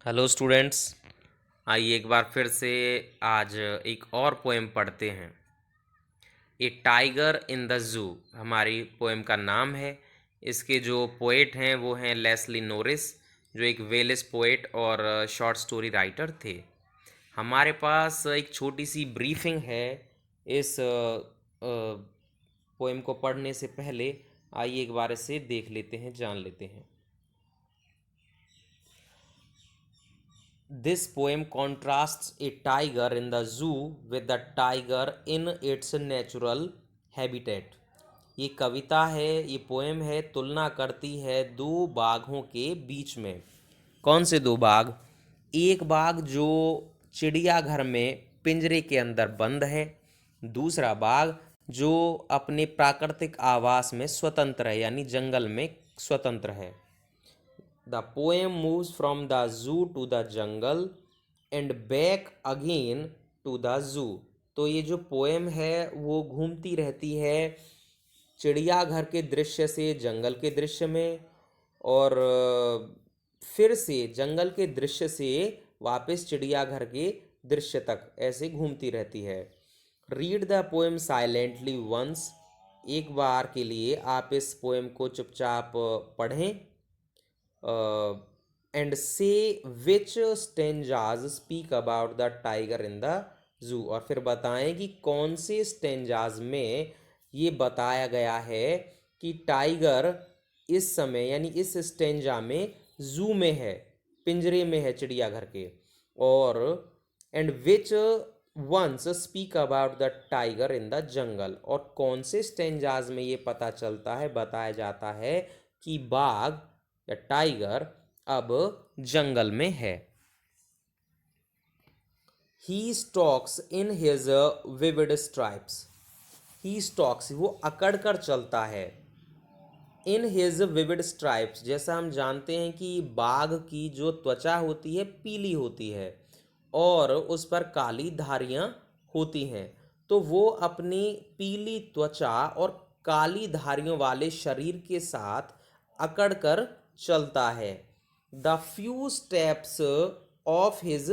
Hello students. आइए एक बार फिर से आज एक और पोएम पढ़ते हैं। ए टाइगर इन द जू हमारी पोएम का नाम है। इसके जो पोएट हैं वो हैं लेस्ली नोरिस, जो एक वेलिश पोएट और शॉर्ट स्टोरी राइटर थे। हमारे पास एक छोटी सी ब्रीफिंग है इस पोएम को पढ़ने से पहले। आइए एक बार इसे देख लेते हैं, जान लेते हैं। This poem contrasts a tiger in the zoo with the tiger in its natural habitat. ये कविता है, ये पोएम है, तुलना करती है दो बाघों के बीच में। कौन से दो बाघ? एक बाघ जो चिड़ियाघर में पिंजरे के अंदर बंद है, दूसरा बाघ जो अपने प्राकृतिक आवास में स्वतंत्र है, यानी जंगल में स्वतंत्र है। The poem moves from the zoo to the jungle and back again to the zoo. तो ये जो पोएम है वो घूमती रहती है चिड़ियाघर के दृश्य से जंगल के दृश्य में, और फिर से जंगल के दृश्य से वापस चिड़ियाघर के दृश्य तक ऐसे घूमती रहती है। Read the poem silently once. एक बार के लिए आप इस पोएम को चुपचाप पढ़ें एंड से which stanzas speak about the tiger in the zoo, और फिर बताएं कि कौन से स्टेंजाज में ये बताया गया है कि टाइगर इस समय यानी इस स्टेंजा में जू में है, पिंजरे में है चिड़ियाघर के। और and which ones speak about the tiger in the jungle, और कौन से स्टेंजाज में ये पता चलता है, बताया जाता है कि बाघ या टाइगर अब जंगल में है। He stalks in his vivid stripes. He stalks, वो अकड़ कर चलता है। In his vivid stripes, जैसा हम जानते हैं कि बाघ की जो त्वचा होती है पीली होती है और उस पर काली धारियां होती हैं, तो वो अपनी पीली त्वचा और काली धारियों वाले शरीर के साथ अकड़ कर चलता है। The few steps of his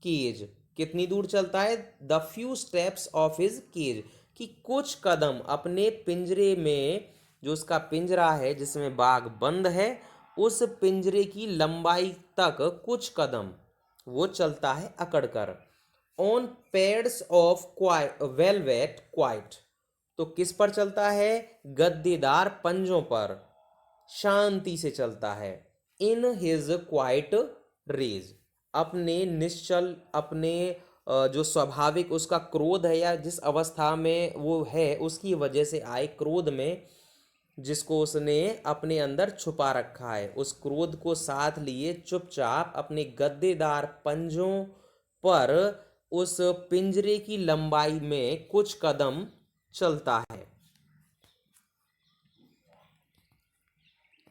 cage, कितनी दूर चलता है? The few steps of his cage, कि कुछ कदम अपने पिंजरे में, जो उसका पिंजरा है जिसमें बाघ बंद है, उस पिंजरे की लंबाई तक कुछ कदम वो चलता है अकड़ कर। On pads of velvet quite, तो किस पर चलता है? गद्देदार पंजों पर शांति से चलता है। इन हिज क्वाइट रेज, अपने निश्चल, अपने जो स्वाभाविक उसका क्रोध है या जिस अवस्था में वो है उसकी वजह से आए क्रोध में, जिसको उसने अपने अंदर छुपा रखा है, उस क्रोध को साथ लिए चुपचाप अपने गद्देदार पंजों पर उस पिंजरे की लंबाई में कुछ कदम चलता है।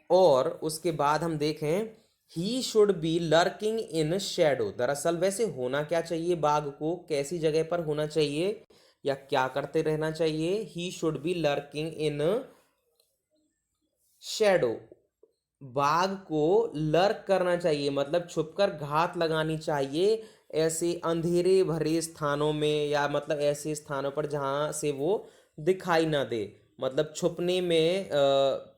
और उसके बाद हम देखें, ही should B lurking in shadow. दरअसल वैसे होना क्या चाहिए बाघ को, कैसी जगह पर होना चाहिए या क्या करते रहना चाहिए? ही should B lurking in shadow, बाघ को लर्क करना चाहिए, मतलब छुपकर घात लगानी चाहिए ऐसे अंधेरे भरे स्थानों में, या मतलब ऐसे स्थानों पर जहाँ से वो दिखाई ना दे। मतलब छुपने में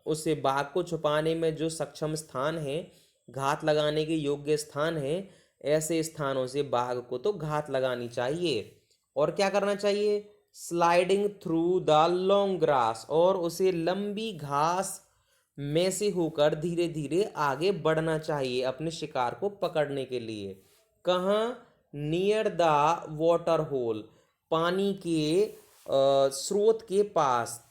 उसे बाघ को छुपाने में जो सक्षम स्थान है, घात लगाने के योग्य स्थान है, ऐसे स्थानों से बाघ को तो घात लगानी चाहिए। और क्या करना चाहिए? Sliding through the long grass, और उसे लंबी घास में से होकर धीरे धीरे आगे बढ़ना चाहिए अपने शिकार को पकड़ने के लिए। कहाँ? नियर द वाटर होल, पानी के स्रोत के पास,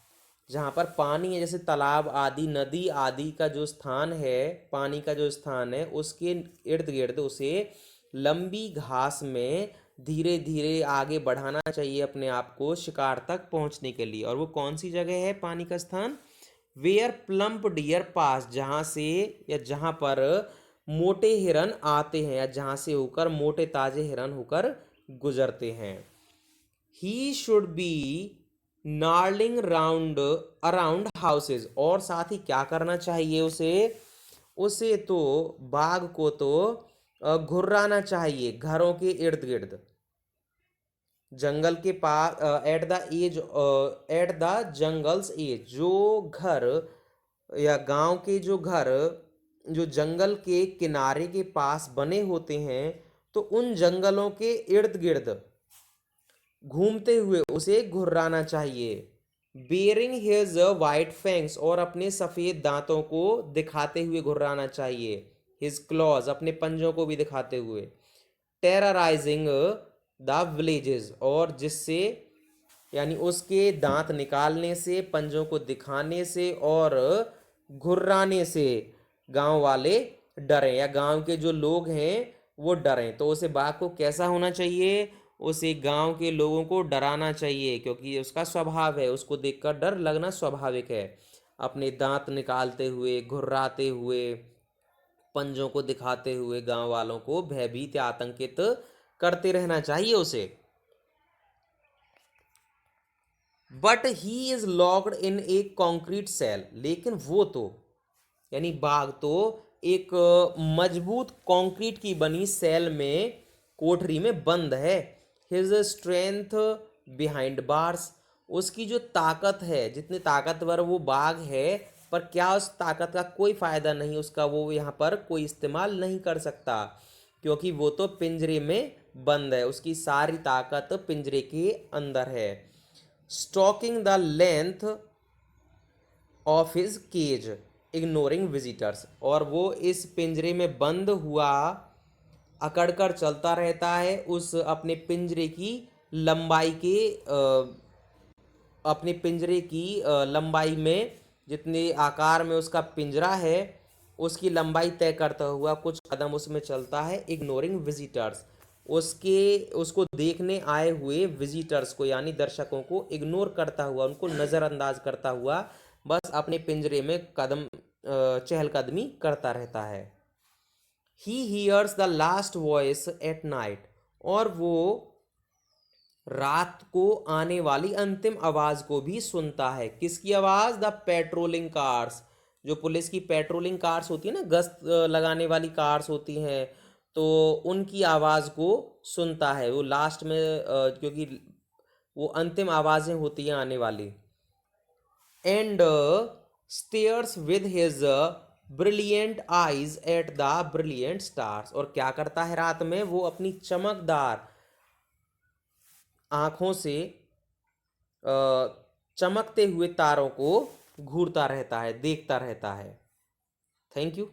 जहाँ पर पानी है, जैसे तालाब आदि, नदी आदि का जो स्थान है, पानी का जो स्थान है, उसके इर्द गिर्द उसे लंबी घास में धीरे धीरे आगे बढ़ाना चाहिए अपने आप को शिकार तक पहुँचने के लिए। और वो कौन सी जगह है पानी का स्थान? वेयर प्लम्प डियर पास, जहाँ से या जहाँ पर मोटे हिरन आते हैं, या जहाँ से होकर मोटे ताजे हिरन होकर गुजरते हैं। He should be snarling round around houses, और साथ ही क्या करना चाहिए उसे? उसे तो बाघ को तो घुर्राना चाहिए घरों के इर्द गिर्द। जंगल के पास, एट द जंगल्स एज, जो घर या गांव के जो घर जो जंगल के किनारे के पास बने होते हैं, तो उन जंगलों के इर्द गिर्द घूमते हुए उसे घुर्राना चाहिए। बेयरिंग हिज वाइट फैंग्स, और अपने सफेद दांतों को दिखाते हुए घुर्राना चाहिए। हिज क्लॉज, अपने पंजों को भी दिखाते हुए। टेरराइजिंग द विलेजेस, और जिससे यानी उसके दांत निकालने से, पंजों को दिखाने से और घुर्राने से गांव वाले डरें, या गांव के जो लोग हैं वो डरें। तो उसे बाघ को कैसा होना चाहिए? उसे गांव के लोगों को डराना चाहिए, क्योंकि उसका स्वभाव है, उसको देखकर डर लगना स्वाभाविक है। अपने दांत निकालते हुए, घुर्राते हुए, पंजों को दिखाते हुए गांव वालों को भयभीत या आतंकित करते रहना चाहिए उसे। But he is locked in a concrete cell, लेकिन वो तो यानी बाघ तो एक मजबूत कंक्रीट की बनी सेल में, कोठरी में बंद है। हिज स्ट्रेंथ बिहाइंड बार्स, उसकी जो ताकत है, जितने ताकतवर वो बाघ है, पर क्या उस ताकत का कोई फायदा नहीं, उसका वो यहाँ पर कोई इस्तेमाल नहीं कर सकता, क्योंकि वो तो पिंजरे में बंद है, उसकी सारी ताकत पिंजरे के अंदर है। Stalking the length of his cage, ignoring visitors, और वो इस पिंजरे में बंद हुआ अकड़कर चलता रहता है उस अपने पिंजरे की लंबाई के अपने पिंजरे की लंबाई में, जितने आकार में उसका पिंजरा है उसकी लंबाई तय करता हुआ कुछ कदम उसमें चलता है। इग्नोरिंग विजिटर्स, उसके उसको देखने आए हुए विजिटर्स को यानी दर्शकों को इग्नोर करता हुआ, उनको नज़रअंदाज करता हुआ बस अपने पिंजरे में चहलकदमी करता रहता है। He hears the last voice at night, और वो रात को आने वाली अंतिम आवाज को भी सुनता है। किसकी आवाज? द पेट्रोलिंग कार्स, जो पुलिस की पेट्रोलिंग कार्स होती है ना, गश्त लगाने वाली कार्स होती हैं, तो उनकी आवाज को सुनता है वो लास्ट में, क्योंकि वो अंतिम आवाजें होती हैं आने वाली। And stairs with his brilliant eyes at the brilliant stars, और क्या करता है रात में? वो अपनी चमकदार आंखों से चमकते हुए तारों को घूरता रहता है, देखता रहता है। Thank you.